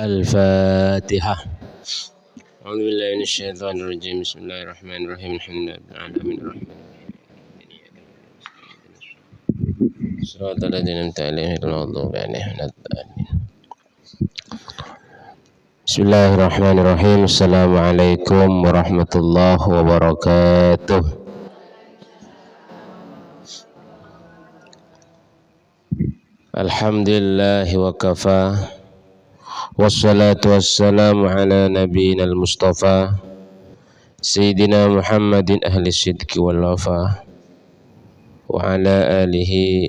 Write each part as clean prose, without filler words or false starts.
Al-Fatihah. A'udzubillahi minasyaitonir rajim. Bismillahirrahmanirrahim. Alhamdulillahirabbil alamin. Shiratal ladzina an'amta 'alaihim ghairil maghdubi 'alaihim waladdallin. Bismillahirrahmanirrahim. Assalamualaikum warahmatullahi wabarakatuh. Alhamdulillahi wa kafa. Wassalatu wassalamu ala nabiyyina al-mustafa Sayyidina Muhammadin ahli sidqi wal wafa wa ala alihi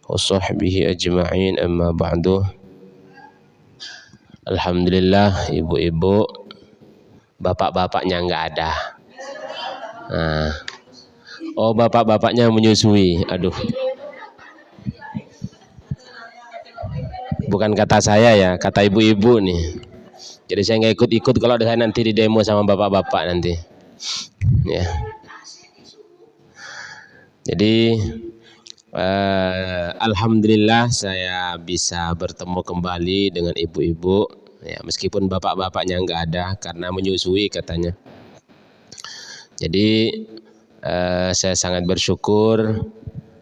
wa sahbihi ajma'in, amma ba'du. Alhamdulillah, ibu-ibu, bapak-bapaknya enggak ada. Oh, bapak-bapaknya menyusui. Aduh, bukan kata saya ya, kata ibu-ibu nih. Jadi saya nggak ikut-ikut kalau saya nanti di demo sama bapak-bapak nanti. Ya. Jadi alhamdulillah saya bisa bertemu kembali dengan ibu-ibu. Ya, meskipun bapak-bapaknya nggak ada karena menyusui katanya. Jadi saya sangat bersyukur.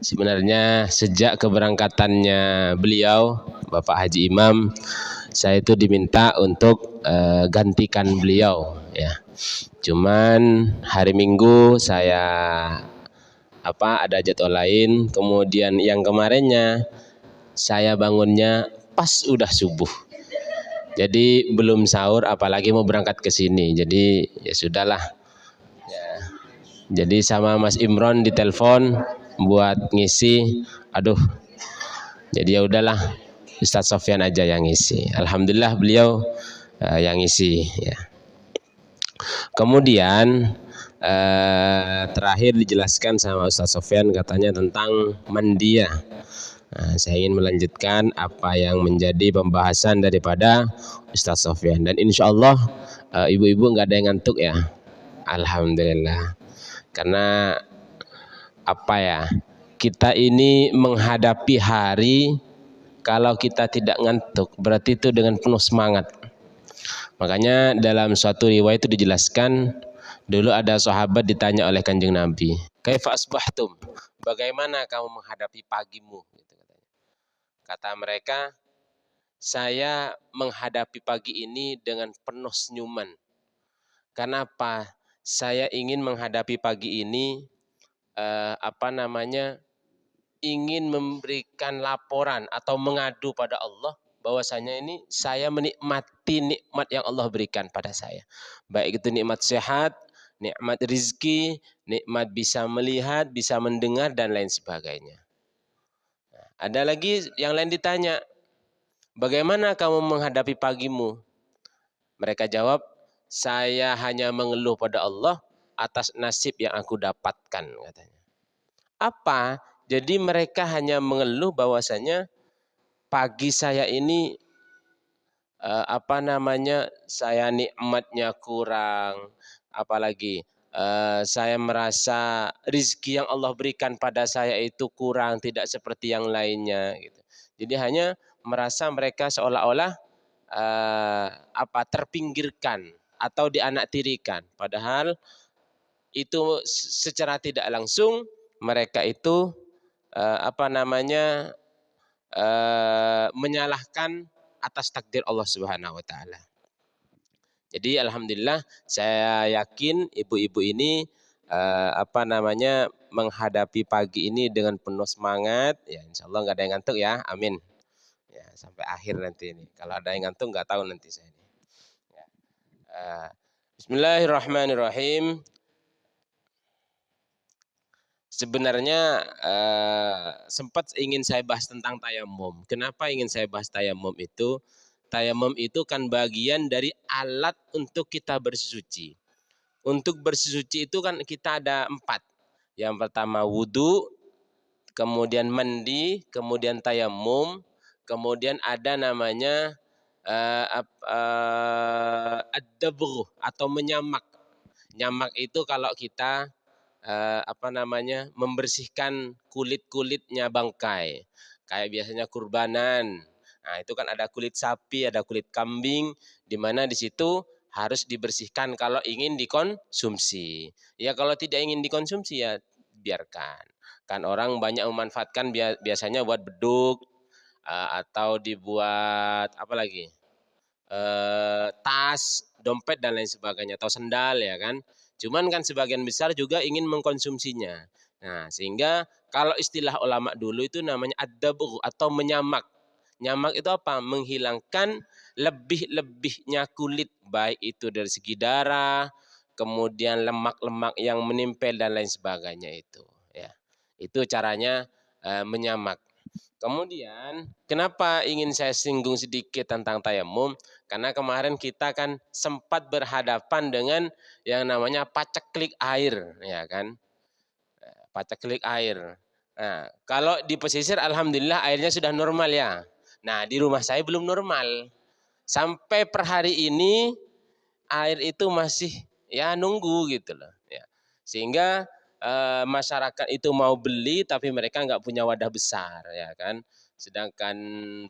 Sebenarnya sejak keberangkatannya beliau, Bapak Haji Imam, saya itu diminta untuk gantikan beliau ya. Cuman hari Minggu saya ada jadwal lain, kemudian yang kemarinnya saya bangunnya pas udah subuh. Jadi belum sahur apalagi mau berangkat ke sini. Jadi ya sudahlah. Ya. Jadi sama Mas Imron ditelepon buat ngisi. Aduh. Jadi ya udahlah. Ustadz Sofyan aja yang ngisi. Alhamdulillah beliau yang ngisi ya. Kemudian terakhir dijelaskan sama Ustadz Sofyan katanya tentang mandia. Saya ingin melanjutkan apa yang menjadi pembahasan daripada Ustadz Sofyan, dan insya Allah ibu-ibu nggak ada yang ngantuk ya. Alhamdulillah. Karena kita ini menghadapi hari, kalau kita tidak ngantuk berarti itu dengan penuh semangat. Makanya dalam suatu riwayat itu dijelaskan, dulu ada sahabat ditanya oleh Kanjeng Nabi, "Kaifa asbahtum?" Bagaimana kamu menghadapi pagimu? Gitu katanya. Kata mereka, saya menghadapi pagi ini dengan penuh senyuman. Kenapa? Saya ingin menghadapi pagi ini ingin memberikan laporan atau mengadu pada Allah bahwasanya ini saya menikmati nikmat yang Allah berikan pada saya. Baik itu nikmat sehat, nikmat rizki, nikmat bisa melihat, bisa mendengar, dan lain sebagainya. Ada lagi yang lain ditanya, bagaimana kamu menghadapi pagimu? Mereka jawab, saya hanya mengeluh pada Allah atas nasib yang aku dapatkan, katanya. Apa? Jadi mereka hanya mengeluh bahwasanya pagi saya ini saya nikmatnya kurang, apalagi saya merasa rizki yang Allah berikan pada saya itu kurang, tidak seperti yang lainnya gitu. Jadi hanya merasa mereka seolah-olah terpinggirkan atau dianaktirikan, padahal itu secara tidak langsung mereka itu menyalahkan atas takdir Allah Subhanahu wa taala. Jadi alhamdulillah saya yakin ibu-ibu ini menghadapi pagi ini dengan penuh semangat. Ya insyaallah enggak ada yang ngantuk ya. Amin. Ya, sampai akhir nanti ini. Kalau ada yang ngantuk enggak tahu nanti saya ini. Ya. Bismillahirrahmanirrahim. Sebenarnya sempat ingin saya bahas tentang tayamum. Kenapa ingin saya bahas tayamum itu? Tayamum itu kan bagian dari alat untuk kita bersuci. Untuk bersuci itu kan kita ada 4. Yang pertama wudu, kemudian mandi, kemudian tayamum, kemudian ada namanya ad-dabgh atau menyamak. Nyamak itu kalau kita membersihkan kulit-kulitnya bangkai. Kayak biasanya kurbanan Nah, itu kan ada kulit sapi, ada kulit kambing, di mana di situ harus dibersihkan kalau ingin dikonsumsi. Ya kalau tidak ingin dikonsumsi ya biarkan. Kan orang banyak memanfaatkan biasanya buat beduk atau dibuat apa lagi? Tas, dompet dan lain sebagainya atau sendal ya kan. Cuman kan sebagian besar juga ingin mengkonsumsinya. Nah, sehingga kalau istilah ulama dulu itu namanya ad-dabgh atau menyamak. Nyamak itu apa? Menghilangkan lebih-lebihnya kulit, baik itu dari segi darah, kemudian lemak-lemak yang menempel dan lain sebagainya itu, ya. Itu caranya menyamak. Kemudian, kenapa ingin saya singgung sedikit tentang tayamum? Karena kemarin kita kan sempat berhadapan dengan yang namanya paceklik air, ya kan? Paceklik air. Nah, kalau di pesisir alhamdulillah airnya sudah normal ya. Nah, di rumah saya belum normal. Sampai per hari ini air itu masih ya nunggu gitu loh. Ya. Sehingga masyarakat itu mau beli tapi mereka nggak punya wadah besar ya kan. Sedangkan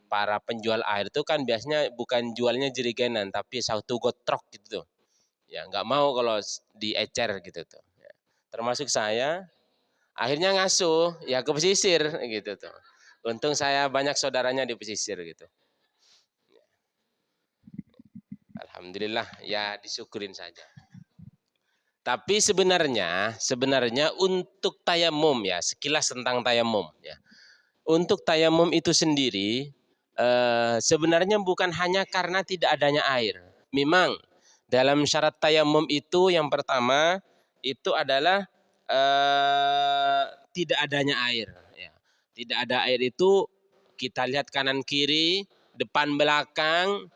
para penjual air itu kan biasanya bukan jualnya jerigenan tapi satu gotrok gitu tuh. Ya nggak mau kalau diecer gitu tuh. Ya. Termasuk saya akhirnya ngasuh ya ke pesisir gitu tuh. Untung saya banyak saudaranya di pesisir gitu. Alhamdulillah ya disyukurin saja. Tapi sebenarnya untuk tayamum ya, sekilas tentang tayamum ya. Untuk tayamum itu sendiri sebenarnya bukan hanya karena tidak adanya air. Memang dalam syarat tayamum itu yang pertama itu adalah tidak adanya air ya. Tidak ada air itu kita lihat kanan kiri, depan belakang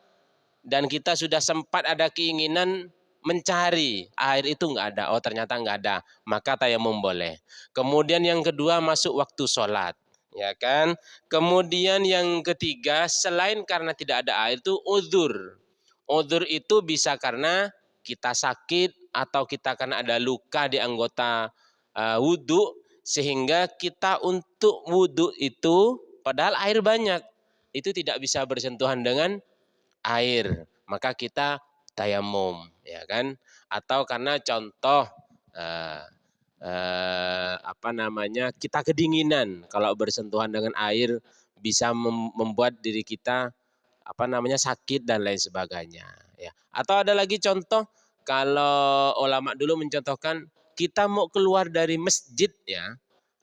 dan kita sudah sempat ada keinginan mencari air itu nggak ada, oh ternyata nggak ada, maka tayamum boleh. Kemudian yang kedua masuk waktu sholat, ya kan. Kemudian yang ketiga selain karena tidak ada air itu uzur. Uzur itu bisa karena kita sakit atau kita karena ada luka di anggota wudhu sehingga kita untuk wudhu itu padahal air banyak itu tidak bisa bersentuhan dengan air, maka kita tayamum, ya kan? Atau karena contoh eh, apa namanya kita kedinginan, kalau bersentuhan dengan air bisa membuat diri kita apa namanya sakit dan lain sebagainya. Ya. Atau ada lagi contoh kalau ulama dulu mencontohkan kita mau keluar dari masjid ya,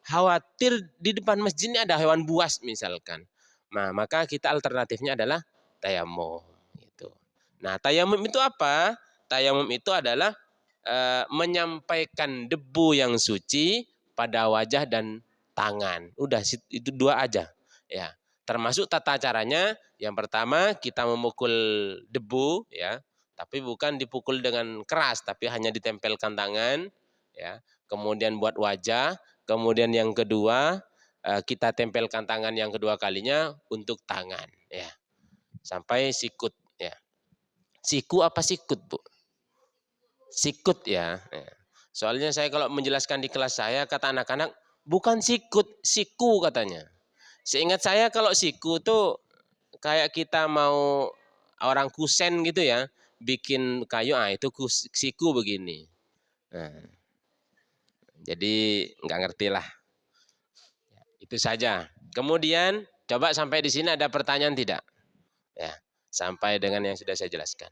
khawatir di depan masjid ini ada hewan buas misalkan. Nah, maka kita alternatifnya adalah tayamum gitu. Nah, tayamum itu apa? Tayamum itu adalah menyampaikan debu yang suci pada wajah dan tangan. Udah itu dua aja. Ya. Termasuk tata caranya yang pertama kita memukul debu ya, tapi bukan dipukul dengan keras tapi hanya ditempelkan tangan ya. Kemudian buat wajah, kemudian yang kedua kita tempelkan tangan yang kedua kalinya untuk tangan ya. Sampai sikut ya. Siku apa sikut, Bu? Sikut ya. Soalnya saya kalau menjelaskan di kelas saya kata anak-anak bukan sikut, siku katanya. Seingat saya kalau siku tuh kayak kita mau orang kusen gitu ya, bikin kayu, itu siku begini. Nah, jadi nggak ngerti lah. Itu saja. Kemudian coba sampai di sini ada pertanyaan tidak? Ya, sampai dengan yang sudah saya jelaskan.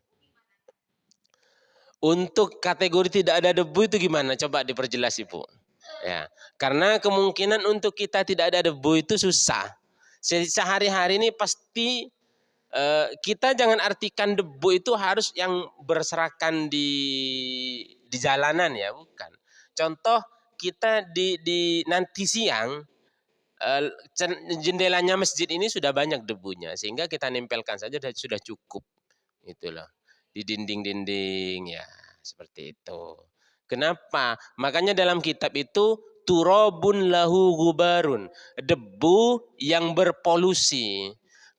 Untuk kategori tidak ada debu itu gimana? Coba diperjelas Ibu. Ya, karena kemungkinan untuk kita tidak ada debu itu susah. Sehari-hari ini pasti kita jangan artikan debu itu harus yang berserakan di jalanan ya, bukan. Contoh kita di nanti siang jendelanya masjid ini sudah banyak debunya sehingga kita nempelkan saja sudah cukup gitu loh di dinding-dinding ya seperti itu. Kenapa? Makanya dalam kitab itu turabun lahu gubarun, debu yang berpolusi.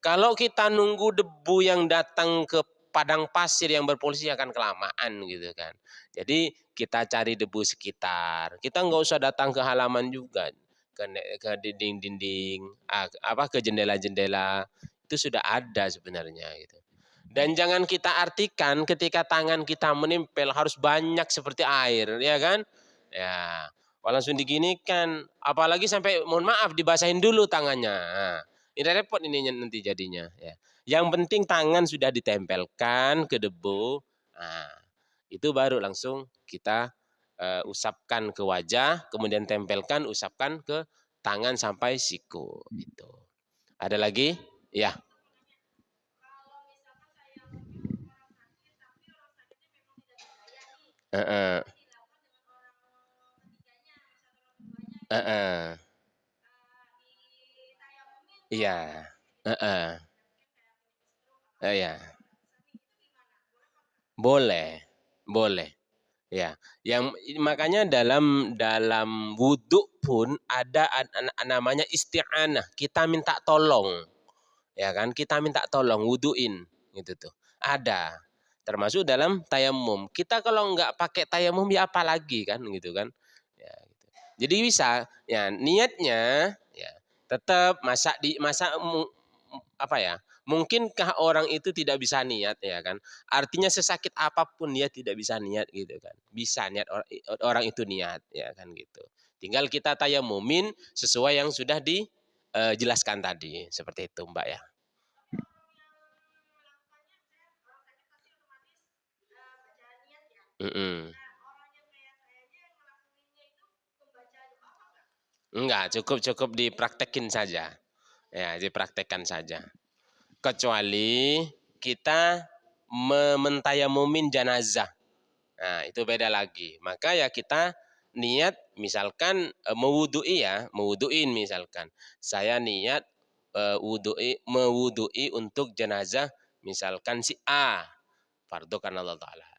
Kalau kita nunggu debu yang datang ke padang pasir yang berpolusi akan kelamaan gitu kan. Jadi kita cari debu sekitar. Kita nggak usah datang ke halaman juga, ke dinding-dinding, ke jendela-jendela. itu sudah ada sebenarnya gitu. Dan jangan kita artikan ketika tangan kita menempel harus banyak seperti air, ya kan? Ya, kalau langsung diginikan, apalagi sampai mohon maaf dibasahin dulu tangannya. Nah, ini repot ini nanti jadinya. Ya. Yang penting tangan sudah ditempelkan ke debu, nah, itu baru langsung kita usapkan ke wajah, kemudian tempelkan, usapkan ke tangan sampai siku. Itu. Ada lagi? Ya. Heeh. Heeh. Iya. Heeh. Iya. Boleh. Boleh. Ya. Yang makanya dalam dalam wudhu pun ada namanya isti'anah. Kita minta tolong. Ya kan? Kita minta tolong wuduin gitu tuh. Ada. Termasuk dalam tayamum. Kita kalau nggak pakai tayamum ya apa lagi kan gitu kan. Ya, gitu. Jadi bisa ya niatnya ya tetap apa ya? Mungkinkah orang itu tidak bisa niat ya kan? Artinya sesakit apapun dia tidak bisa niat gitu kan. Bisa niat orang itu niat ya kan gitu. Tinggal kita tayamumin sesuai yang sudah dijelaskan tadi seperti itu Mbak ya. Mm-mm. Enggak, cukup dipraktekin saja. Ya, dipraktekkan saja. Kecuali kita mentayamumin jenazah. Nah, itu beda lagi. Maka ya kita niat misalkan mewuduin misalkan. Saya niat mewudui untuk jenazah misalkan si A, fardu karena Allah Ta'ala.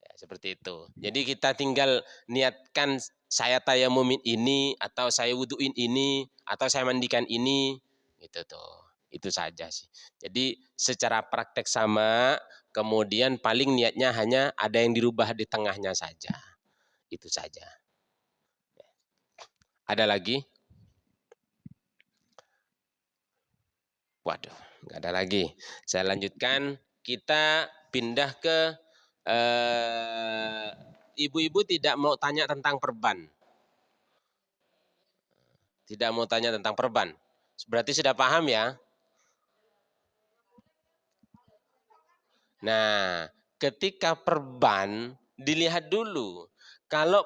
Ya, seperti itu. Jadi kita tinggal niatkan saya tayamumin ini atau saya wuduin ini atau saya mandikan ini gitu tuh. Itu saja sih. Jadi secara praktek sama, kemudian paling niatnya hanya ada yang dirubah di tengahnya saja. Itu saja. Ada lagi? Waduh, nggak ada lagi. Saya lanjutkan. Kita pindah ke ibu-ibu tidak mau tanya tentang perban. Tidak mau tanya tentang perban. Berarti sudah paham ya? Nah, ketika perban dilihat dulu. Kalau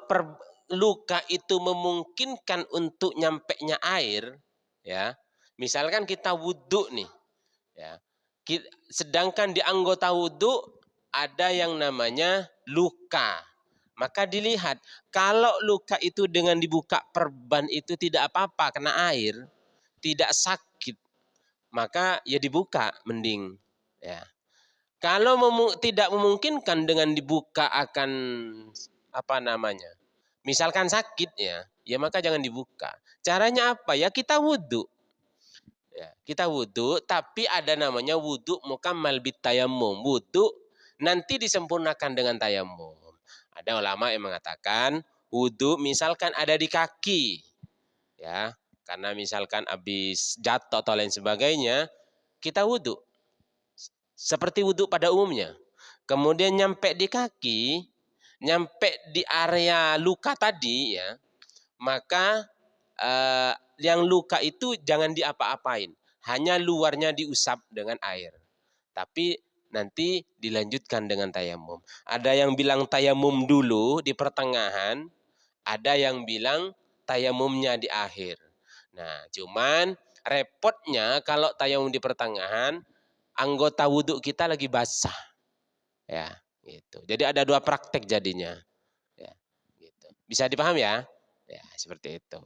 luka itu memungkinkan untuk nyampeknya air, ya. Misalkan kita wudhu nih, ya. Sedangkan di anggota wudhu ada yang namanya luka. Maka dilihat, kalau luka itu dengan dibuka perban itu tidak apa-apa kena air, tidak sakit, maka ya dibuka mending. Ya. Kalau tidak memungkinkan dengan dibuka akan apa namanya, misalkan sakit ya maka jangan dibuka. Caranya apa? Ya kita wudhu. Ya, kita wudhu, tapi ada namanya wudhu mukammal bitayamum. Wudhu nanti disempurnakan dengan tayamum. Ada ulama yang mengatakan wudhu misalkan ada di kaki, ya, karena misalkan habis jatuh atau lain sebagainya, kita wudhu seperti wudhu pada umumnya. Kemudian nyampe di kaki, nyampe di area luka tadi, ya, maka yang luka itu jangan diapa-apain, hanya luarnya diusap dengan air. Tapi nanti dilanjutkan dengan tayamum. Ada yang bilang tayamum dulu di pertengahan, ada yang bilang tayamumnya di akhir. Nah, cuman repotnya kalau tayamum di pertengahan, anggota wudhu kita lagi basah. Ya, gitu. Jadi ada dua praktek jadinya. Ya, gitu. Bisa dipaham ya? Ya, seperti itu.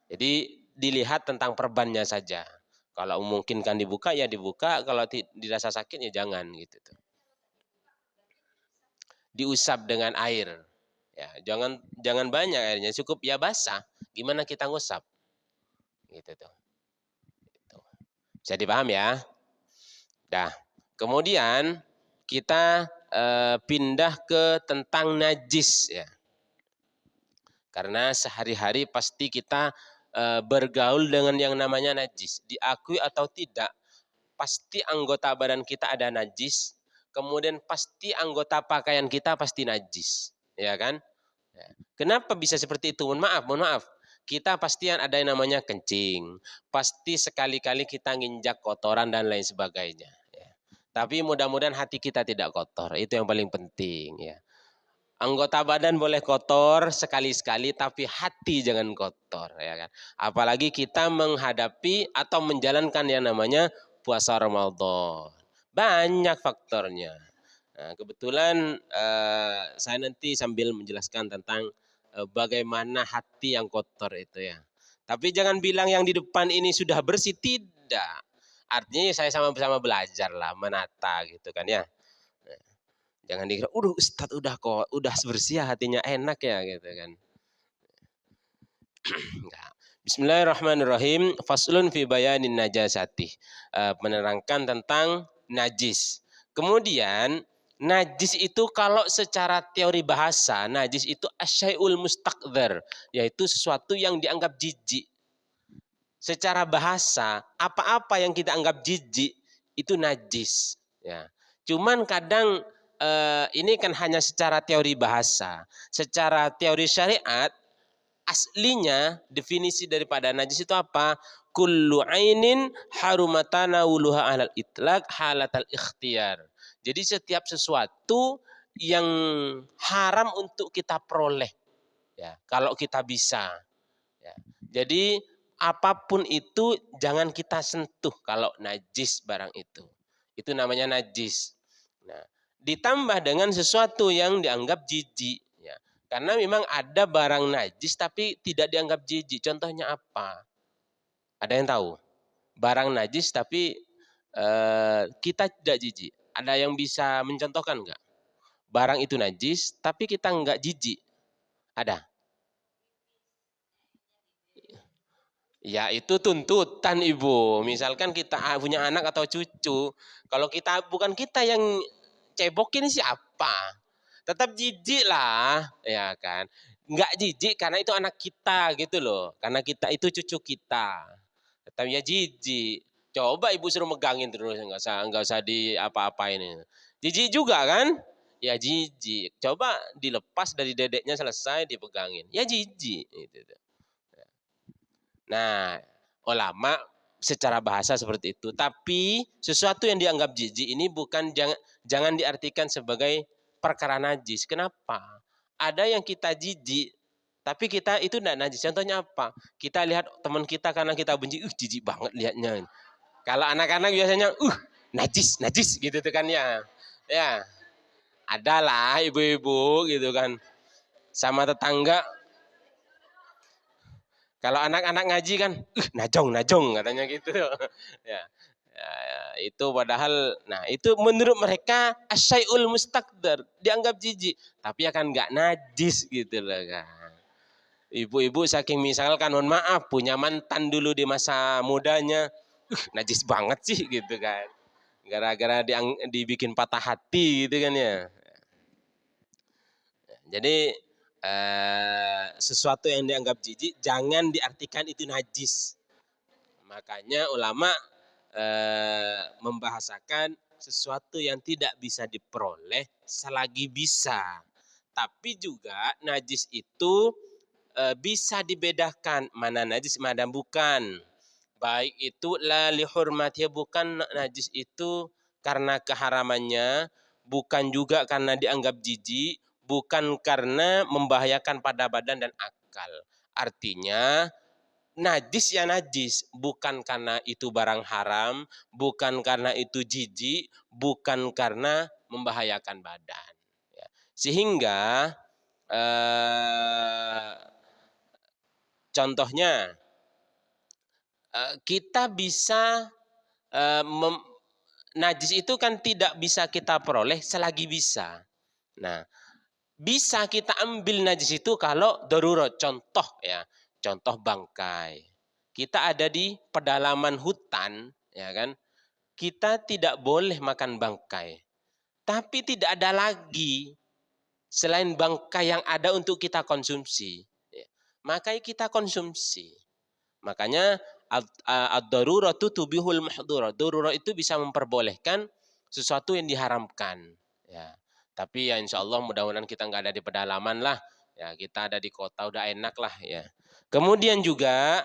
Jadi dilihat tentang perbannya saja. Kalau memungkinkan dibuka ya dibuka, kalau dirasa sakit ya jangan gitu tuh. Diusap dengan air. Ya, jangan banyak airnya, cukup ya basah. Gimana kita ngusap? Gitu tuh. Gitu. Bisa dipaham ya? Dah. Kemudian kita pindah ke tentang najis ya. Karena sehari-hari pasti kita bergaul dengan yang namanya najis. Diakui atau tidak, pasti anggota badan kita ada najis, kemudian pasti anggota pakaian kita pasti najis, ya kan? Ya. Kenapa bisa seperti itu? Mohon maaf. Kita pasti ada yang namanya kencing. Pasti sekali-kali kita nginjak kotoran dan lain sebagainya. Ya. Tapi mudah-mudahan hati kita tidak kotor. Itu yang paling penting. Ya. Anggota badan boleh kotor sekali-sekali, tapi hati jangan kotor, ya kan? Apalagi kita menghadapi atau menjalankan yang namanya puasa Ramadan. Banyak faktornya. Nah, kebetulan saya nanti sambil menjelaskan tentang bagaimana hati yang kotor itu ya. Tapi jangan bilang yang di depan ini sudah bersih, tidak. Artinya saya sama-sama belajar lah, menata gitu kan ya. Jangan dikira, Ustadz udah bersih hatinya enak ya gitu kan. Enggak. Bismillahirrahmanirrahim. Faslun fi bayanin najasati. Menerangkan tentang najis. Kemudian najis itu kalau secara teori bahasa, najis itu asyai'ul mustaqdzar, yaitu sesuatu yang dianggap jijik. Secara bahasa, apa-apa yang kita anggap jijik itu najis. Ya. Cuman kadang ini kan hanya secara teori bahasa. Secara teori syariat, aslinya definisi daripada najis itu apa? Kullu ainin harumatana wuluha ahlal itlaq halatal ikhtiyar. Jadi setiap sesuatu yang haram untuk kita peroleh. Ya, kalau kita bisa. Ya. Jadi apapun itu jangan kita sentuh kalau najis barang itu. Itu namanya najis. Nah, ditambah dengan sesuatu yang dianggap jijik. Ya. Karena memang ada barang najis tapi tidak dianggap jijik. Contohnya apa? Ada yang tahu? Barang najis tapi kita tidak jijik. Ada yang bisa mencontohkan enggak? Barang itu najis tapi kita enggak jijik. Ada? Ya itu tuntutan ibu. Misalkan kita punya anak atau cucu. Kalau kita bukan kita yang cebokin siapa? Tetap jijik lah, ya kan? Enggak jijik karena itu anak kita gitu loh. Karena kita itu cucu kita. Tetap ya jijik. Coba ibu suruh megangin terus, enggak usah di apa-apain. Jijik juga kan? Ya jijik. Coba dilepas dari dedeknya selesai dipegangin. Ya jijik. Gitu. Nah, ulama secara bahasa seperti itu. Tapi sesuatu yang dianggap jijik ini jangan diartikan sebagai perkara najis. Kenapa? Ada yang kita jijik, tapi kita itu tidak najis. Contohnya apa? Kita lihat teman kita karena kita benci, jijik banget lihatnya. Kalau anak-anak biasanya, najis, najis gitu tuh kan ya. Ya, adalah ibu-ibu gitu kan. Sama tetangga, kalau anak-anak ngaji kan, najong, najong katanya gitu. Ya, ya, itu padahal, nah itu menurut mereka asyai'ul mustaqdar, dianggap jijik, tapi akan nggak najis gitu loh kan. Ibu-ibu saking misalkan, mohon maaf, punya mantan dulu di masa mudanya, najis banget sih gitu kan. Gara-gara dibikin patah hati gitu kan ya. Jadi sesuatu yang dianggap jijik jangan diartikan itu najis. Makanya ulama membahasakan sesuatu yang tidak bisa diperoleh selagi bisa. Tapi juga najis itu bisa dibedakan mana najis mana bukan. Baik itu la li hurmatiha, bukan najis itu karena keharamannya, bukan juga karena dianggap jijik, bukan karena membahayakan pada badan dan akal. Artinya najis ya najis, bukan karena itu barang haram, bukan karena itu jijik, bukan karena membahayakan badan. Ya. Sehingga contohnya kita bisa najis itu kan tidak bisa kita peroleh selagi bisa. Nah, bisa kita ambil najis itu kalau darurat. Contoh ya, contoh bangkai. Kita ada di pedalaman hutan, ya kan? Kita tidak boleh makan bangkai. Tapi tidak ada lagi selain bangkai yang ada untuk kita konsumsi. Ya. Makanya kita konsumsi. Makanya Ad-daruratu tubihul mahdhura. Darurah itu bisa memperbolehkan sesuatu yang diharamkan. Ya. Tapi ya insya Allah mudah-mudahan kita nggak ada di pedalaman lah. Ya, kita ada di kota udah enak lah ya. Kemudian juga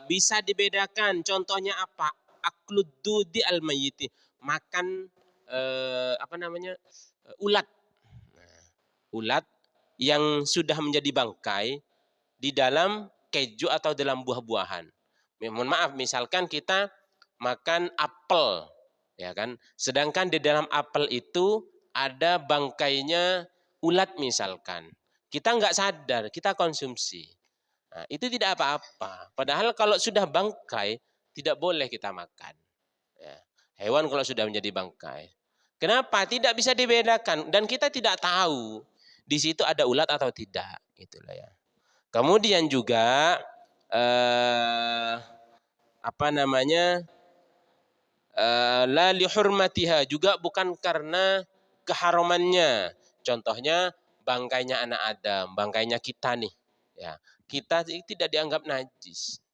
bisa dibedakan. Contohnya apa? Aklud dudi al mayyiti. Makan apa namanya? Ulat. Nah, ulat yang sudah menjadi bangkai di dalam keju atau dalam buah-buahan. Mohon maaf, misalkan kita makan apel, ya kan? Sedangkan di dalam apel itu ada bangkainya ulat misalkan. Kita nggak sadar, kita konsumsi. Nah, itu tidak apa-apa. Padahal kalau sudah bangkai, tidak boleh kita makan. Ya. Hewan kalau sudah menjadi bangkai. Kenapa? Tidak bisa dibedakan. Dan kita tidak tahu di situ ada ulat atau tidak. Itulah ya. Kemudian juga apa namanya? La lihurmatiha, juga bukan karena keharamannya. Contohnya bangkainya anak Adam, bangkainya kita nih. Ya, kita tidak dianggap najis.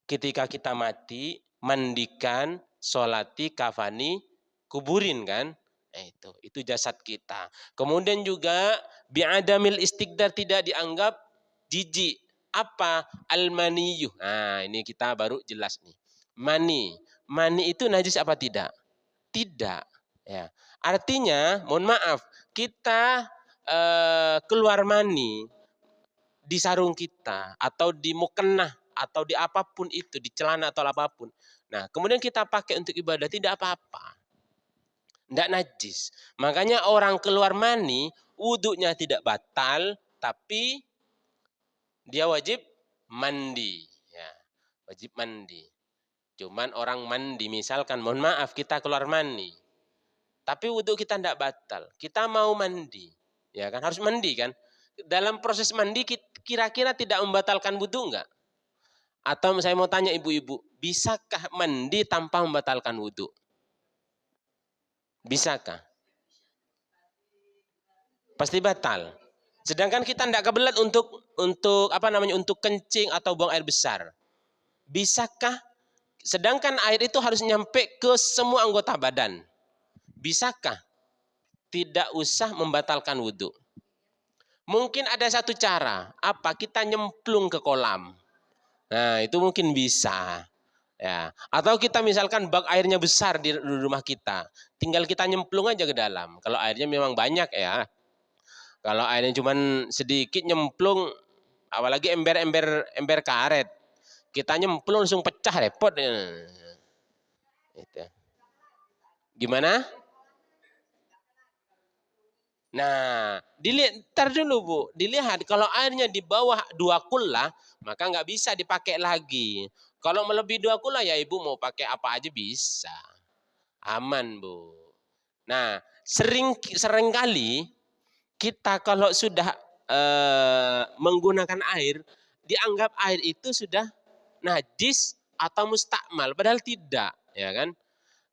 Ketika kita mati, mandikan, sholati, kafani, kuburin kan? Itu jasad kita. Kemudian juga bi'adamil istiqdar, tidak dianggap jijik. Apa? Al-maniyuh. Nah, ini kita baru jelas nih. Mani. Mani itu najis apa tidak? Tidak. Ya. Artinya, mohon maaf, kita keluar mani di sarung kita atau di mukena atau di apapun itu, di celana atau apapun. Nah, kemudian kita pakai untuk ibadah, tidak apa-apa. Tidak najis. Makanya orang keluar mani, wudhunya tidak batal, tapi dia wajib mandi. Ya, wajib mandi. Cuman orang mandi, misalkan, mohon maaf, kita keluar mani. Tapi wudhu kita tidak batal. Kita mau mandi. Ya kan, harus mandi kan. Dalam proses mandi, kira-kira tidak membatalkan wudhu enggak? Atau saya mau tanya ibu-ibu, bisakah mandi tanpa membatalkan wudhu? Bisakah? Pasti batal. Sedangkan kita tidak kebelet untuk apa namanya, untuk kencing atau buang air besar. Bisakah? Sedangkan air itu harus nyampe ke semua anggota badan. Bisakah? Tidak usah membatalkan wudhu. Mungkin ada satu cara, apa? Kita nyemplung ke kolam. Nah, itu mungkin bisa. Ya, atau kita misalkan bak airnya besar di rumah kita, tinggal kita nyemplung aja ke dalam. Kalau airnya memang banyak ya. Kalau airnya cuma sedikit nyemplung, apalagi ember karet, kita nyemplung langsung pecah, repot. Itu. Gimana? Nah, ntar dulu Bu, dilihat kalau airnya di bawah 2 kullah, maka nggak bisa dipakai lagi. Kalau melebihi 2 kullah ya Ibu mau pakai apa aja bisa. Aman Bu. Nah, sering kali kita kalau sudah menggunakan air, dianggap air itu sudah najis atau mustakmal, padahal tidak, ya kan?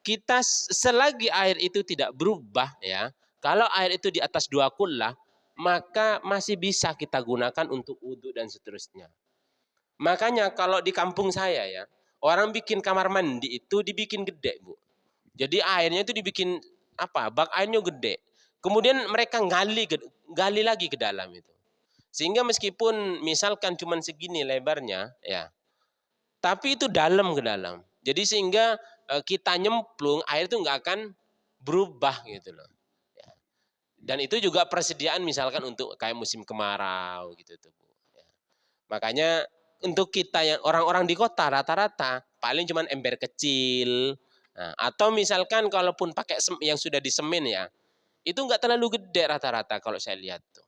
Kita selagi air itu tidak berubah, ya, kalau air itu di atas 2 kullah, maka masih bisa kita gunakan untuk wudhu dan seterusnya. Makanya kalau di kampung saya ya, orang bikin kamar mandi itu dibikin gede Bu. Jadi airnya itu dibikin apa? Bak airnya gede. Kemudian mereka gali lagi ke dalam itu. Sehingga meskipun misalkan cuma segini lebarnya, ya, tapi itu dalam ke dalam. Jadi sehingga kita nyemplung, air itu nggak akan berubah gitu loh. Ya. Dan itu juga persediaan misalkan untuk kayak musim kemarau gitu tuh Bu. Ya. Makanya untuk kita yang orang-orang di kota rata-rata paling cuma ember kecil. Nah, atau misalkan kalaupun pakai yang sudah disemen ya, itu nggak terlalu gede rata-rata kalau saya lihat tuh.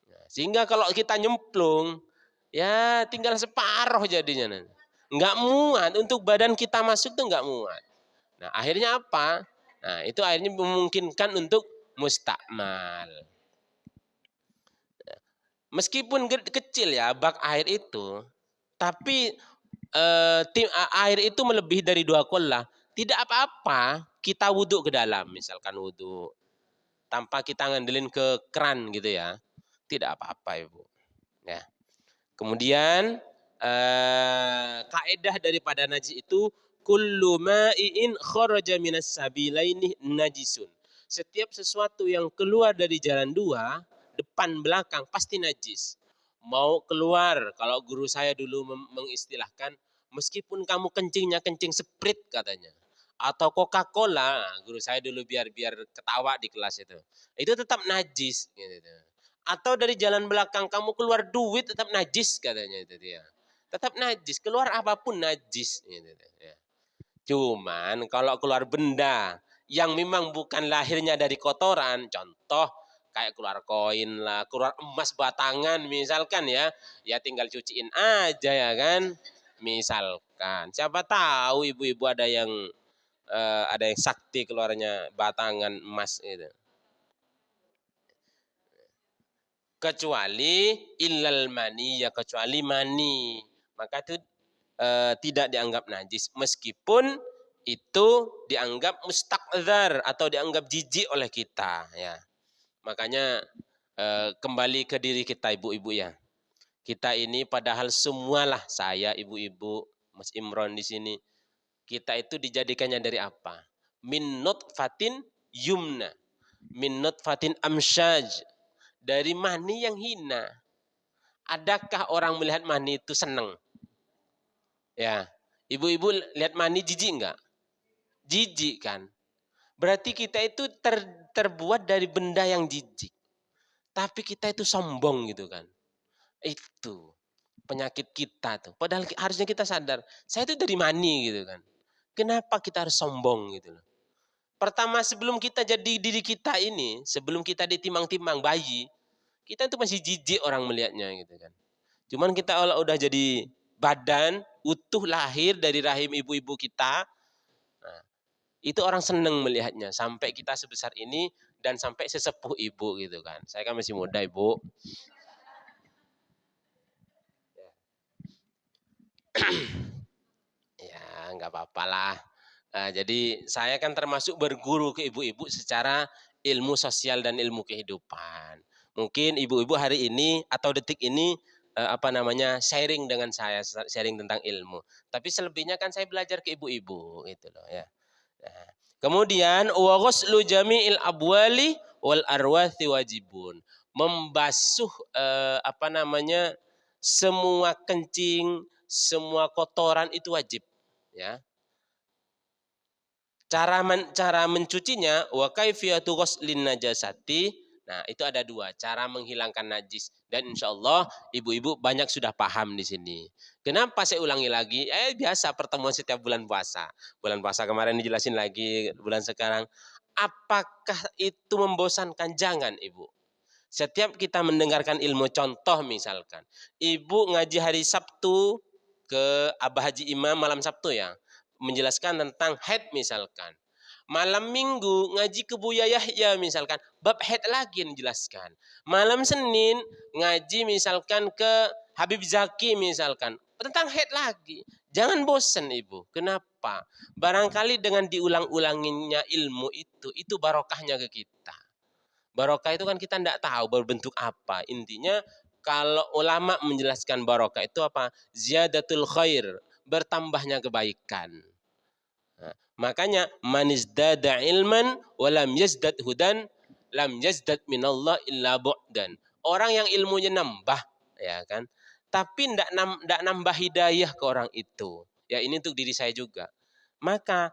Nah, sehingga kalau kita nyemplung, ya tinggal separuh jadinya. Nggak muat, untuk badan kita masuk tuh nggak muat. Nah akhirnya apa? Nah itu akhirnya memungkinkan untuk mustakmal. Meskipun kecil ya bak air itu, tapi air itu melebihi dari 2 kullah, tidak apa-apa kita wudhu ke dalam, misalkan wudhu tanpa kita ngandelin ke keran gitu ya, tidak apa-apa Ibu. Ya. Kemudian Kaidah daripada najis itu kullu ma'iin kharaja minas sabilaini najisun. Setiap sesuatu yang keluar dari jalan dua, depan belakang pasti najis. Mau keluar, kalau guru saya dulu mengistilahkan, meskipun kamu kencingnya kencing Sprite katanya, atau Coca-Cola, guru saya dulu biar ketawa di kelas itu tetap najis. Gitu. Atau dari jalan belakang kamu keluar duit tetap najis katanya itu dia. Tetap najis, keluar apapun najis. Gitu. Ya. Cuman kalau keluar benda yang memang bukan lahirnya dari kotoran, contoh kayak keluar koin lah, keluar emas batangan misalkan ya tinggal cuciin aja ya kan, misalkan. Siapa tahu ibu-ibu ada yang sakti keluarnya batangan emas itu. Kecuali illal mani, ya kecuali mani, maka itu tidak dianggap najis meskipun itu dianggap mustakdzar atau dianggap jijik oleh kita ya. Makanya kembali ke diri kita ibu-ibu ya. Kita ini padahal semualah, saya, ibu-ibu, Mas Imron di sini, kita itu dijadikannya dari apa? Min nutfatin yumna, min nutfatin amsyaj, dari mani yang hina. Adakah orang melihat mani itu senang? Ya, ibu-ibu lihat mani jijik enggak? Jijik kan? Berarti kita itu terbuat dari benda yang jijik. Tapi kita itu sombong gitu kan. Itu penyakit kita tuh. Padahal harusnya kita sadar, saya itu dari mani gitu kan. Kenapa kita harus sombong gitu loh. Pertama sebelum kita jadi diri kita ini, sebelum kita ditimang-timang bayi, kita itu masih jijik orang melihatnya gitu kan. Cuman kita udah jadi badan utuh lahir dari rahim ibu-ibu kita, nah, itu orang seneng melihatnya sampai kita sebesar ini dan sampai sesepuh ibu gitu kan. Saya kan masih muda ibu. Ya nggak apa-apa lah. Nah, jadi saya kan termasuk berguru ke ibu-ibu secara ilmu sosial dan ilmu kehidupan. Mungkin ibu-ibu hari ini atau detik ini sharing dengan saya, sharing tentang ilmu. Tapi selebihnya kan saya belajar ke ibu-ibu gitu loh ya. Nah, kemudian wa ghuslu jami'il abwali wal arwathi wajibun. Membasuh semua kencing, semua kotoran itu wajib ya. Cara mencucinya wa kaifiyatu ghuslin najasati. Nah, itu ada dua cara menghilangkan najis dan insya Allah ibu-ibu banyak sudah paham di sini. Kenapa saya ulangi lagi? Biasa pertemuan setiap bulan puasa. Bulan puasa kemarin dijelasin lagi, bulan sekarang. Apakah itu membosankan? Jangan, Ibu. Setiap kita mendengarkan ilmu, contoh misalkan, Ibu ngaji hari Sabtu ke Abah Haji Imam malam Sabtu ya, menjelaskan tentang haid misalkan. Malam Minggu ngaji ke Buya Yahya misalkan, bab haid lagi menjelaskan. Malam Senin ngaji misalkan ke Habib Zaki misalkan, tentang haid lagi. Jangan bosan Ibu. Kenapa? Barangkali dengan diulang-ulanginya ilmu itu barokahnya ke kita. Barokah itu kan kita tidak tahu berbentuk apa. Intinya kalau ulama menjelaskan barokah itu apa? Ziyadatul khair, bertambahnya kebaikan. Nah, makanya manizdada ilman walam yazdad hudan lam yazdad minallah illa bu'dan. Orang yang ilmunya nambah, ya kan? Tapi tidak nambah hidayah ke orang itu. Ya ini untuk diri saya juga. Maka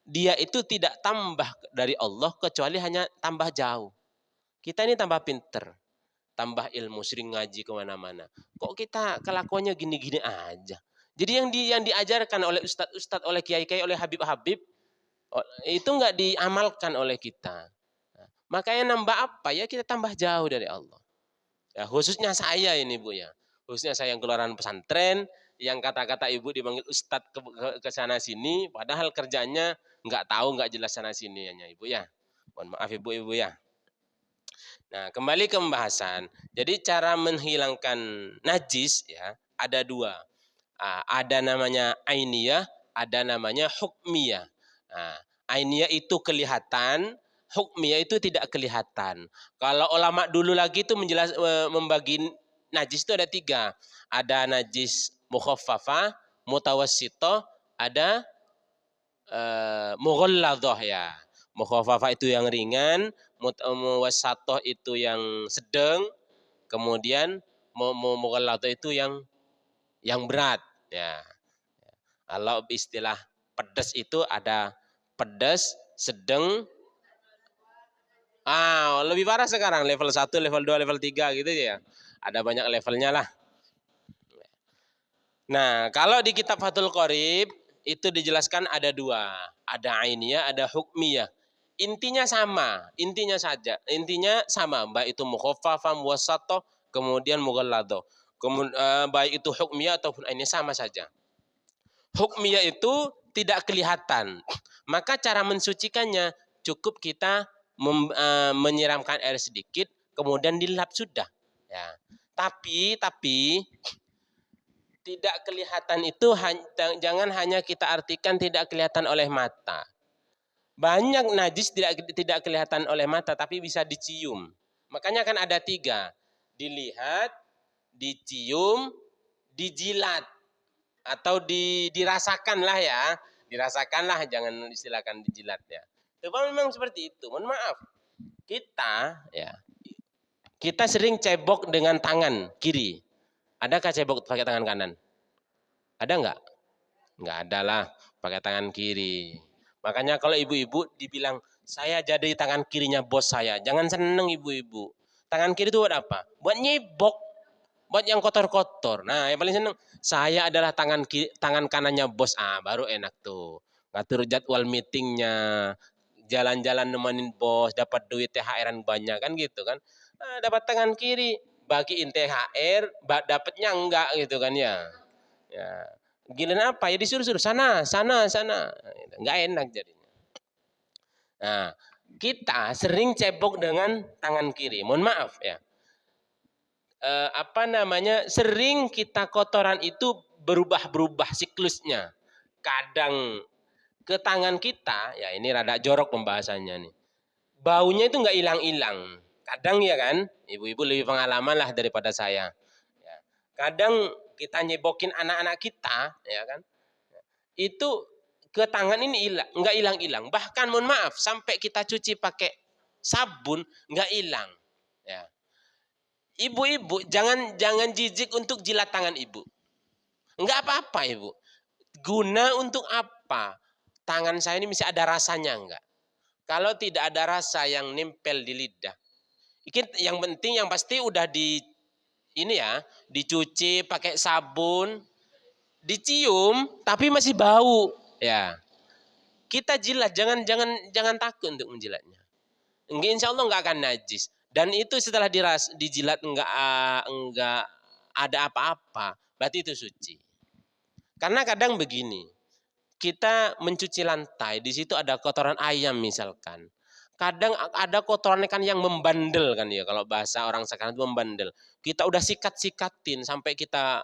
dia itu tidak tambah dari Allah kecuali hanya tambah jauh. Kita ini tambah pinter, tambah ilmu, sering ngaji kemana-mana. Kok kita kelakuannya gini-gini aja? Jadi yang diajarkan oleh ustadz-ustadz, oleh kiai-kiai, oleh habib-habib, itu nggak diamalkan oleh kita. Nah, makanya nambah apa ya? Kita tambah jauh dari Allah. Ya, khususnya saya ini Bu ya. Khususnya saya yang keluaran pesantren, yang kata-kata ibu dipanggil ustadz ke sana sini, padahal kerjanya nggak tahu, nggak jelas sana sini ya ibu ya. Mohon maaf ibu ya. Nah, kembali ke pembahasan. Jadi cara menghilangkan najis ya ada dua. Ada namanya ainiyah, ada namanya hukmiyah. Nah, ainiyah itu kelihatan, hukmiyah itu tidak kelihatan. Kalau ulama dulu lagi itu membagi najis itu ada tiga. Ada najis mukhaffafah, mutawassithah, ada mughalladhah ya. Mukhaffafah itu yang ringan, muwassatoh itu yang sedang, kemudian mughalladhah itu yang berat ya. Kalau istilah pedas itu ada pedas, sedang, lebih parah sekarang level 1, level 2, level 3 gitu ya. Ada banyak levelnya lah. Nah, kalau di kitab Fathul Qorib itu dijelaskan ada dua, ada ainiyah, ada hukmiyah. Intinya sama, intinya saja, intinya sama, baik itu mukhaffafah, muwassatoh, kemudian mughalladhah. Baik itu hukmiyah ataupun ainiyah sama saja. Hukmiyah itu tidak kelihatan, maka cara mensucikannya cukup kita menyiramkan air sedikit, kemudian dilap sudah. Ya. Tapi tidak kelihatan itu jangan hanya kita artikan tidak kelihatan oleh mata. Banyak najis tidak kelihatan oleh mata tapi bisa dicium. Makanya kan ada 3. Dilihat, dicium, dijilat atau dirasakan lah ya. Dirasakan lah, jangan istilahkan dijilat ya. Itu memang seperti itu. Mohon maaf. Kita sering cebok dengan tangan kiri. Adakah cebok pakai tangan kanan? Ada nggak? Nggak ada lah, pakai tangan kiri. Makanya kalau ibu-ibu dibilang, saya jadi tangan kirinya bos saya. Jangan seneng ibu-ibu. Tangan kiri itu buat apa? Buat nyebok. Buat yang kotor-kotor. Nah, yang paling seneng, saya adalah tangan kanannya bos. Baru enak tuh. Ngatur jadwal meetingnya. Jalan-jalan nemenin bos. Dapat duit THR-an banyak kan gitu kan. Dapat tangan kiri. Bagiin THR, dapatnya enggak gitu kan ya. Ya, giliran apa? Ya disuruh-suruh sana. Nggak enak jadinya. Nah, kita sering cebok dengan tangan kiri. Mohon maaf ya. Sering kita kotoran itu berubah-berubah siklusnya. Kadang ke tangan kita, ya ini rada jorok pembahasannya nih. Baunya itu nggak hilang-hilang. Kadang ya kan, ibu-ibu lebih pengalaman lah daripada saya. Ya. Kadang kita nyebokin anak-anak kita, ya kan, itu ke tangan ini nggak hilang-hilang. Bahkan mohon maaf, sampai kita cuci pakai sabun nggak hilang. Ya. Ibu-ibu jangan jijik untuk jilat tangan ibu. Nggak apa-apa ibu. Guna untuk apa? Tangan saya ini masih ada rasanya enggak? Kalau tidak ada rasa yang nempel di lidah, yang penting yang pasti udah dicuci pakai sabun, dicium tapi masih bau. Ya. Kita jilat, jangan takut untuk menjilatnya. Insya Allah nggak akan najis. Dan itu setelah dijilat nggak ada apa-apa, berarti itu suci. Karena kadang begini, kita mencuci lantai, di situ ada kotoran ayam misalkan. Kadang ada kotoran ikan yang membandel kan ya, kalau bahasa orang sekarang itu membandel. Kita udah sikat-sikatin sampai kita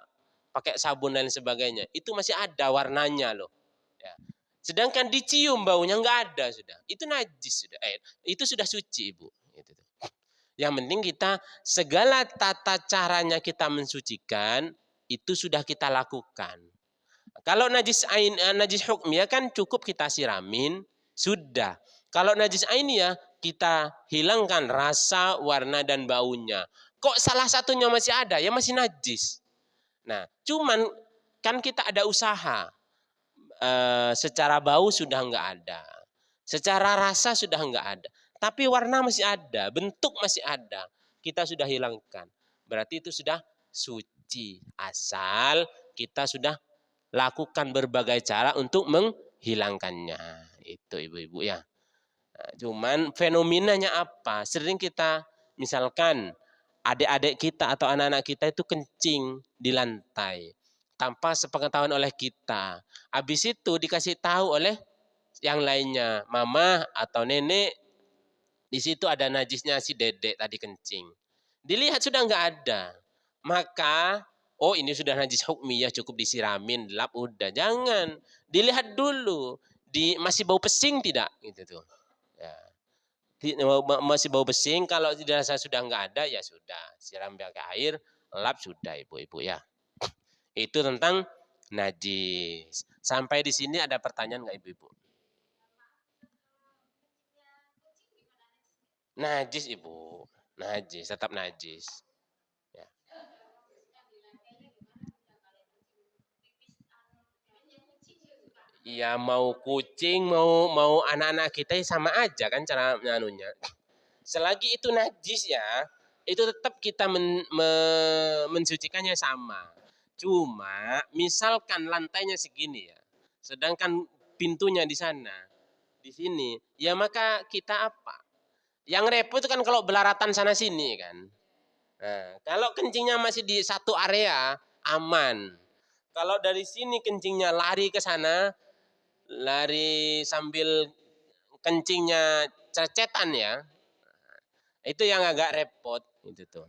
pakai sabun dan sebagainya, itu masih ada warnanya loh. Ya. Sedangkan dicium baunya nggak ada sudah, itu najis sudah. Itu sudah suci ibu. Yang penting kita segala tata caranya kita mensucikan itu sudah kita lakukan. Kalau najis hukmiyah kan cukup kita siramin sudah. Kalau najis ainiyah kita hilangkan rasa, warna dan baunya. Kok salah satunya masih ada? Ya masih najis. Nah, cuman kan kita ada usaha. Secara bau sudah enggak ada. Secara rasa sudah enggak ada. Tapi warna masih ada, bentuk masih ada. Kita sudah hilangkan. Berarti itu sudah suci. Asal kita sudah lakukan berbagai cara untuk menghilangkannya. Itu ibu-ibu ya. Nah, cuman fenomenanya apa? Sering kita misalkan adik-adik kita atau anak-anak kita itu kencing di lantai tanpa sepengetahuan oleh kita. Habis itu dikasih tahu oleh yang lainnya, mama atau nenek, di situ ada najisnya si dedek tadi kencing. Dilihat sudah enggak ada. Maka ini sudah najis hukmiyah, cukup disiramin, dilap udah. Jangan, dilihat dulu, masih bau pesing tidak gitu tuh. Ya. Masih bau pesing, kalau dirasa sudah enggak ada ya sudah, siram pakai air, lap sudah ibu-ibu ya. Itu tentang najis. Sampai di sini ada pertanyaan nggak ibu-ibu? Najis ibu, najis, tetap najis. Ya. Ya mau kucing, mau anak-anak kita ya sama aja kan cara nyanunya. Selagi itu najis ya, itu tetap kita mensucikannya sama. Cuma misalkan lantainya segini ya, sedangkan pintunya di sana, di sini, ya maka kita apa? Yang repot itu kan kalau belaratan sana sini kan. Nah, kalau kencingnya masih di satu area, aman. Kalau dari sini kencingnya lari ke sana, lari sambil kencingnya cecetan ya, itu yang agak repot itu tuh.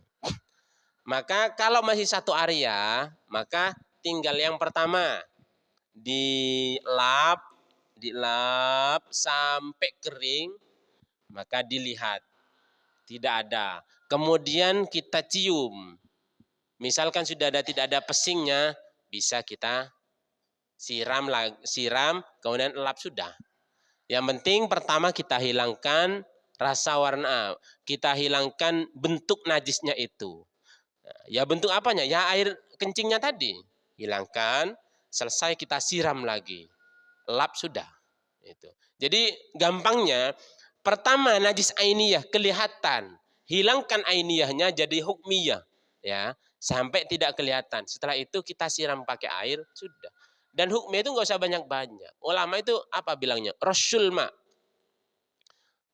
Maka kalau masih satu area, maka tinggal yang pertama dilap, dilap sampai kering, maka dilihat tidak ada. Kemudian kita cium. Misalkan sudah ada tidak ada pesingnya, bisa kita siram, kemudian lap sudah. Yang penting pertama kita hilangkan rasa warna, kita hilangkan bentuk najisnya itu. Ya bentuk apanya? Ya air kencingnya tadi. Hilangkan, selesai kita siram lagi. Lap sudah. Itu. Jadi gampangnya, pertama najis ainiyah kelihatan. Hilangkan ainiyahnya jadi hukmiyah. Ya, sampai tidak kelihatan. Setelah itu kita siram pakai air, sudah. Dan hukmiyah itu nggak usah banyak-banyak. Ulama itu apa bilangnya? Rasul ma.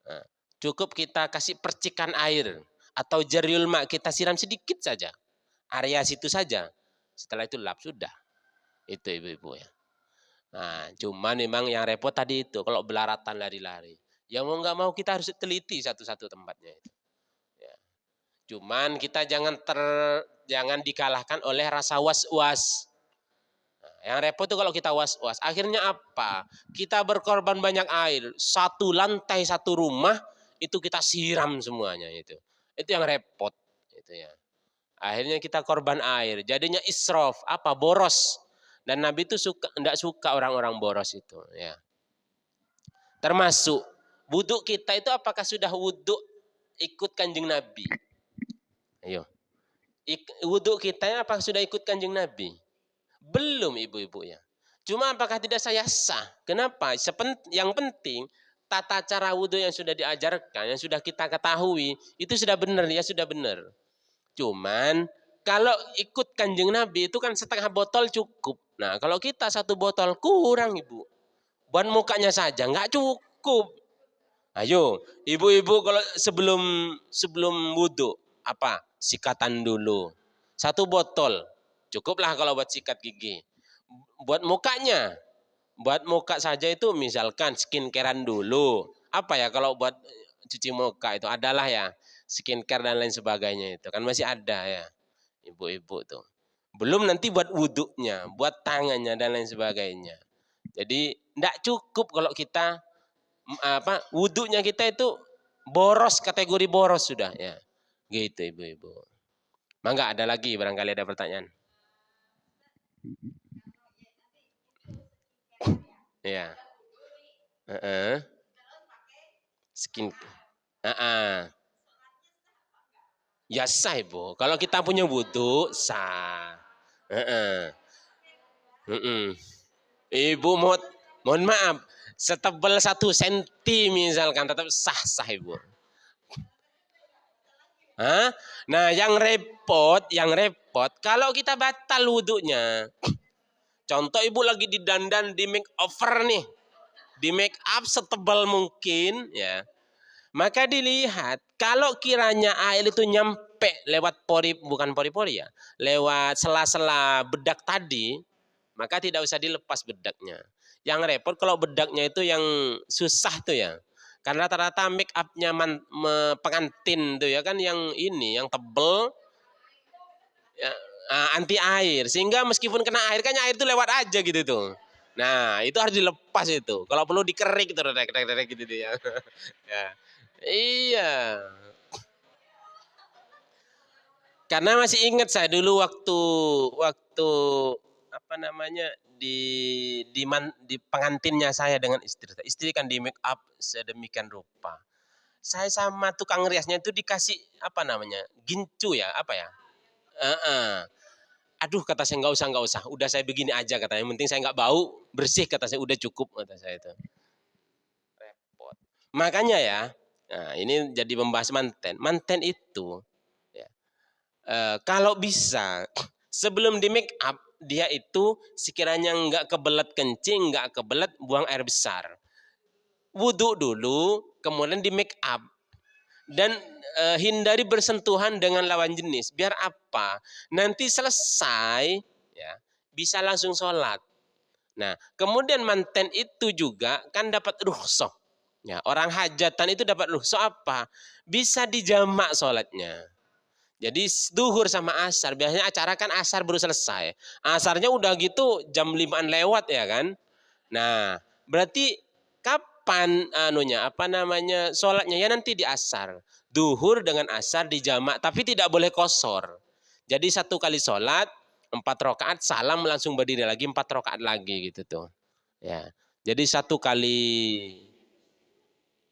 Nah, cukup kita kasih percikan air atau jariul ma, kita siram sedikit saja. Area situ saja. Setelah itu lap sudah. Itu ibu-ibu ya. Nah, cuman memang yang repot tadi itu kalau belaratan lari-lari. Ya mau nggak mau kita harus teliti satu-satu tempatnya itu. Ya. Cuman kita jangan dikalahkan oleh rasa was-was. Nah, yang repot itu kalau kita was-was. Akhirnya apa? Kita berkorban banyak air. Satu lantai satu rumah itu kita siram semuanya itu. Itu yang repot itu ya. Akhirnya kita korban air. Jadinya israf, apa? Boros. Dan Nabi itu tidak suka orang-orang boros itu. Ya. Termasuk wudhu kita itu apakah sudah wudhu ikut kanjeng Nabi? Ayo. Wudhu kita apakah sudah ikut kanjeng Nabi? Belum ibu-ibu ya. Cuma apakah tidak saya sah? Kenapa? Yang penting tata cara wudhu yang sudah diajarkan, yang sudah kita ketahui, itu sudah benar ya, sudah benar. Cuman kalau ikut kanjeng Nabi itu kan setengah botol cukup. Nah kalau kita satu botol kurang ibu. Buat mukanya saja nggak cukup. Ayo ibu-ibu kalau sebelum wudhu apa? Sikatan dulu. Satu botol. Cukuplah kalau buat sikat gigi. Buat muka saja itu misalkan skincarean dulu. Apa ya kalau buat cuci muka itu adalah ya skincare dan lain sebagainya itu kan masih ada ya ibu-ibu tuh. Belum nanti buat wudhunya, buat tangannya dan lain sebagainya. Jadi tidak cukup kalau kita wudhunya kita itu boros, kategori boros sudah ya. Gitu ibu-ibu. Mangga ada lagi barangkali ada pertanyaan. Ya. Skin. Ya sah ibu. Kalau kita punya wudhu sah. Ibu mohon maaf, setebal 1 senti misalkan tetap sah ibu. Hah? Nah yang repot kalau kita batal wudhunya. Contoh ibu lagi didandan di make over nih, di make up setebal mungkin ya. Maka dilihat kalau kiranya air itu nyampe lewat bukan pori-pori ya, lewat sela-sela bedak tadi, maka tidak usah dilepas bedaknya. Yang repot kalau bedaknya itu yang susah tuh ya. Karena rata-rata make upnya pengantin tuh ya kan yang ini, yang tebel, ya, anti air. Sehingga meskipun kena air kan air itu lewat aja gitu tuh. Nah itu harus dilepas itu. Kalau perlu dikerik gitu, gitu ya. Ya. Iya. Karena masih ingat saya dulu waktu waktu apa namanya di pengantinnya saya dengan istri. Istri kan di make up sedemikian rupa. Saya sama tukang riasnya itu dikasih apa namanya? Gincu ya, apa ya? Heeh. Aduh kata saya nggak usah. Udah saya begini aja katanya. Yang penting saya nggak bau, bersih kata saya udah cukup kata saya itu. Repot. Makanya ya, nah ini jadi membahas manten. Manten itu ya, kalau bisa sebelum di make up dia itu sekiranya nggak kebelet kencing, nggak kebelet buang air besar. Wudhu dulu, kemudian di make up. Dan hindari bersentuhan dengan lawan jenis. Biar apa? Nanti selesai, ya bisa langsung sholat. Nah, kemudian manten itu juga kan dapat rukhsah. Ya, orang hajatan itu dapat rukhsah apa? Bisa dijamak sholatnya. Jadi duhur sama asar, biasanya acara kan asar baru selesai. Asarnya udah gitu jam 5-an lewat ya kan. Nah, berarti kapan anunya apa namanya sholatnya ya nanti di asar. Duhur dengan asar dijamak tapi tidak boleh kosor. Jadi satu kali sholat 4 rakaat salam langsung berdiri lagi 4 rakaat lagi gitu tuh. Ya. Jadi satu kali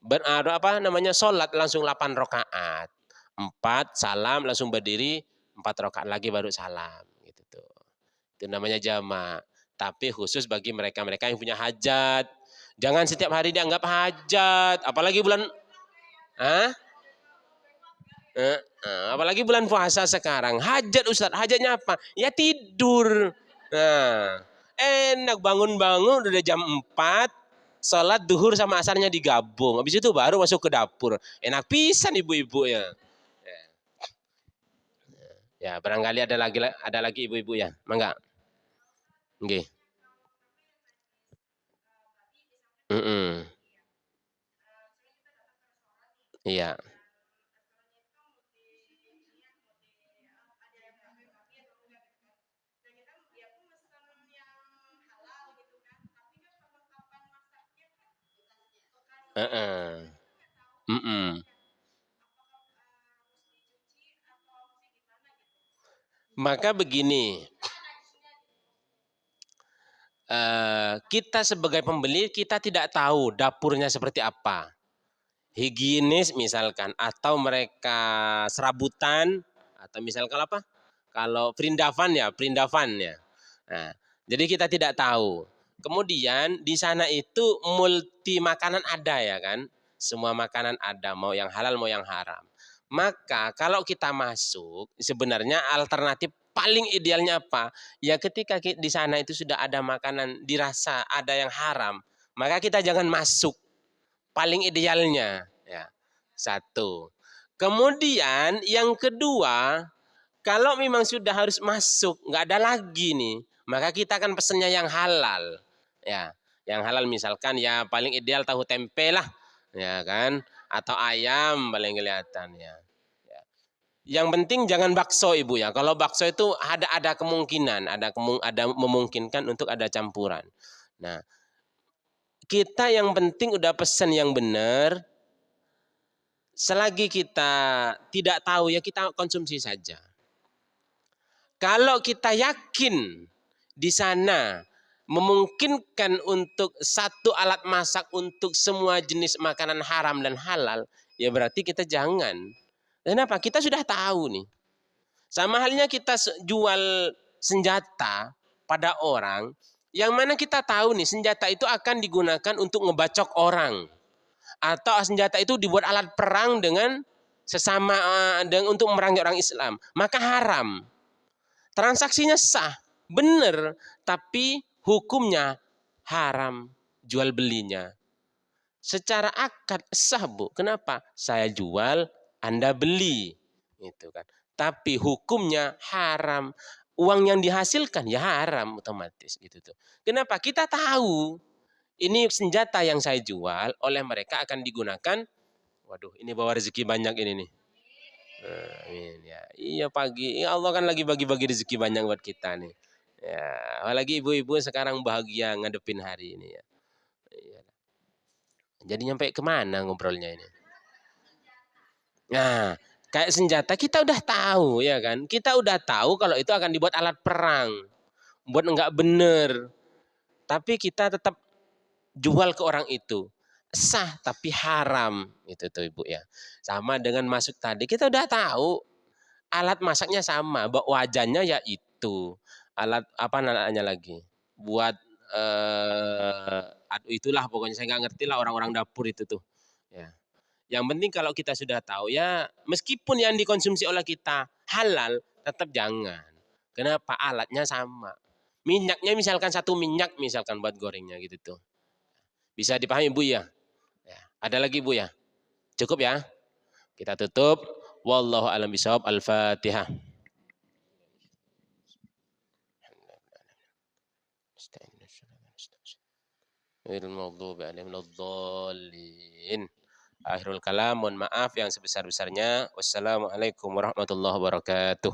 apa namanya sholat langsung 8 rakaat. 4 salam langsung berdiri 4 rakaat lagi baru salam gitu tuh. Itu namanya jamak. Tapi khusus bagi mereka-mereka yang punya hajat. Jangan setiap hari dianggap hajat, apalagi bulan ah? Apalagi bulan puasa sekarang. Hajat Ustaz, hajatnya apa? Ya tidur. Nah, enak bangun-bangun udah jam 4, sholat duhur sama asarnya digabung. Habis itu baru masuk ke dapur. Enak pisan ibu-ibu ya. Ya, barangkali ada lagi ibu-ibu ya. Mangga. Nggih. Mm-mm. Iya. Heeh. Mm-mm. Maka begini, kita sebagai pembeli kita tidak tahu dapurnya seperti apa. Higienis misalkan, atau mereka serabutan, atau misalkan apa? Kalau perindavan ya. Nah, jadi kita tidak tahu. Kemudian di sana itu multi makanan ada ya kan? Semua makanan ada, mau yang halal mau yang haram. Maka kalau kita masuk, sebenarnya alternatif paling idealnya apa? Ya ketika di sana itu sudah ada makanan dirasa ada yang haram, maka kita jangan masuk. Paling idealnya ya. Satu. Kemudian yang kedua, kalau memang sudah harus masuk, nggak ada lagi nih, maka kita akan pesennya yang halal. Ya, yang halal misalkan ya paling ideal tahu tempe lah, ya kan? Atau ayam paling kelihatan ya. Ya. Yang penting jangan bakso ibu ya. Kalau bakso itu ada kemungkinan, ada memungkinkan untuk ada campuran. Nah, kita yang penting udah pesen yang benar. Selagi kita tidak tahu ya kita konsumsi saja. Kalau kita yakin di sana memungkinkan untuk satu alat masak untuk semua jenis makanan haram dan halal, ya berarti kita jangan. Kenapa? Kita sudah tahu nih. Sama halnya kita jual senjata pada orang, yang mana kita tahu nih senjata itu akan digunakan untuk ngebacok orang. Atau senjata itu dibuat alat perang dengan sesama untuk memerangi orang Islam. Maka haram. Transaksinya sah, benar, tapi hukumnya haram jual belinya. Secara akad sah bu, kenapa? Saya jual, Anda beli, itu kan. Tapi hukumnya haram, uang yang dihasilkan ya haram otomatis gitu tuh. Kenapa? Kita tahu ini senjata yang saya jual oleh mereka akan digunakan. Waduh, ini bawa rezeki banyak ini nih. Amin ya. Iya pagi. Ya Allah kan lagi bagi-bagi rezeki banyak buat kita nih. Ya, apalagi ibu-ibu sekarang bahagia ngadepin hari ini ya. Iya. Jadi nyampe kemana ngobrolnya ini? Nah, kayak senjata kita udah tahu ya kan. Kita udah tahu kalau itu akan dibuat alat perang. buat enggak bener. Tapi kita tetap jual ke orang itu. Sah tapi haram. Itu tuh Ibu ya. Sama dengan masuk tadi. Kita udah tahu alat masaknya sama. Wajannya ya itu. Alat apa namanya lagi? Buat aduh itulah pokoknya saya nggak ngerti lah orang-orang dapur itu tuh. Ya. Yang penting kalau kita sudah tahu ya meskipun yang dikonsumsi oleh kita halal tetap jangan. Kenapa? Alatnya sama. Minyaknya misalkan satu minyak misalkan buat gorengnya gitu tuh. Bisa dipahami Bu ya? Ya. Ada lagi Bu ya? Cukup ya? Kita tutup. Wallahu a'lam bishawab. Al-Fatihah. Akhirul kalam, mohon maaf yang sebesar-besarnya. Wassalamualaikum warahmatullahi wabarakatuh.